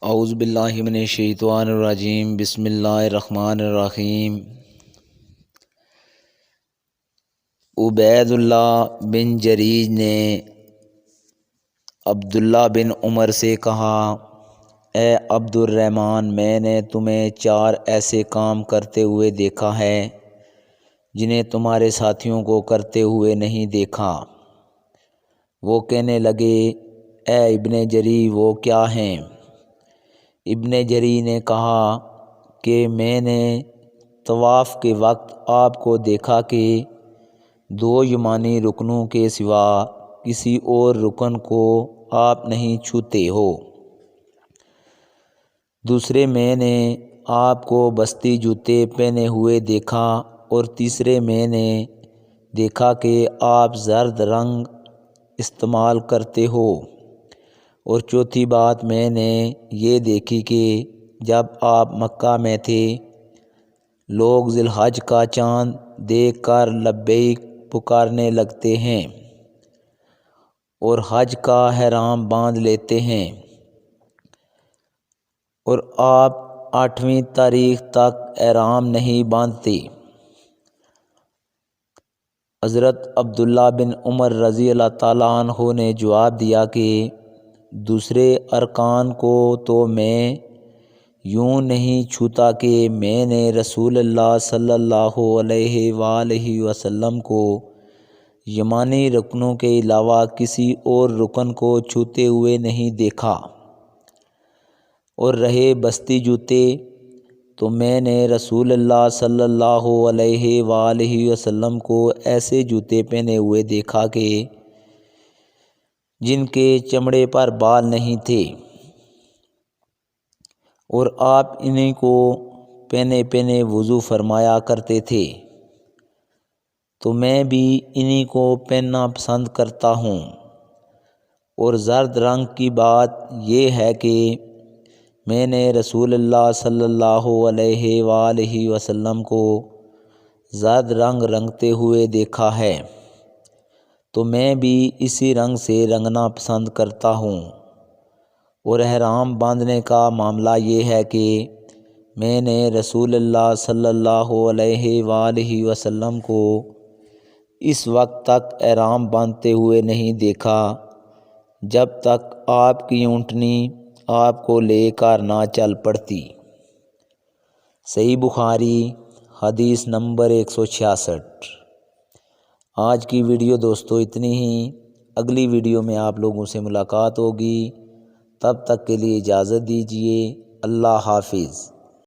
اعوذ باللہ من الشیطان الرجیم، بسم اللہ الرحمن الرحیم۔ عبید اللہ بن جریج نے عبداللہ بن عمر سے کہا، اے عبد الرحمن، میں نے تمہیں 4 ایسے کام کرتے ہوئے دیکھا ہے جنہیں تمہارے ساتھیوں کو کرتے ہوئے نہیں دیکھا۔ وہ کہنے لگے، اے ابن جری، وہ کیا ہیں؟ ابن جری نے کہا کہ میں نے طواف کے وقت آپ کو دیکھا کہ 2 یمانی رکنوں کے سوا کسی اور رکن کو آپ نہیں چھوتے ہو۔ دوسرے میں نے آپ کو بستی جوتے پہنے ہوئے دیکھا، اور تیسرے میں نے دیکھا کہ آپ زرد رنگ استعمال کرتے ہو، اور چوتھی بات میں نے یہ دیکھی کہ جب آپ مکہ میں تھے لوگ ذی الحج کا چاند دیکھ کر لبیک پکارنے لگتے ہیں اور حج کا احرام باندھ لیتے ہیں، اور آپ 8ویں تاریخ تک احرام نہیں باندھتے۔ حضرت عبداللہ بن عمر رضی اللہ تعالیٰ عنہ نے جواب دیا کہ دوسرے ارکان کو تو میں یوں نہیں چھوتا کہ میں نے رسول اللہ صلی اللہ علیہ وآلہ وسلم کو یمانی رکنوں کے علاوہ کسی اور رکن کو چھوتے ہوئے نہیں دیکھا۔ اور رہے بستی جوتے، تو میں نے رسول اللہ صلی اللہ علیہ وآلہ وسلم کو ایسے جوتے پہنے ہوئے دیکھا کہ جن کے چمڑے پر بال نہیں تھے، اور آپ انہی کو پہنے وضو فرمایا کرتے تھے، تو میں بھی انہی کو پہننا پسند کرتا ہوں۔ اور زرد رنگ کی بات یہ ہے کہ میں نے رسول اللہ صلی اللہ علیہ وآلہ وسلم کو زرد رنگ رنگتے ہوئے دیکھا ہے، تو میں بھی اسی رنگ سے رنگنا پسند کرتا ہوں۔ اور احرام باندھنے کا معاملہ یہ ہے کہ میں نے رسول اللہ صلی اللہ علیہ وآلہ وسلم کو اس وقت تک احرام باندھتے ہوئے نہیں دیکھا جب تک آپ کی اونٹنی آپ کو لے کر نہ چل پڑتی۔ صحیح بخاری حدیث نمبر 166۔ آج کی ویڈیو دوستو اتنی ہی، اگلی ویڈیو میں آپ لوگوں سے ملاقات ہوگی، تب تک کے لیے اجازت دیجیے، اللہ حافظ۔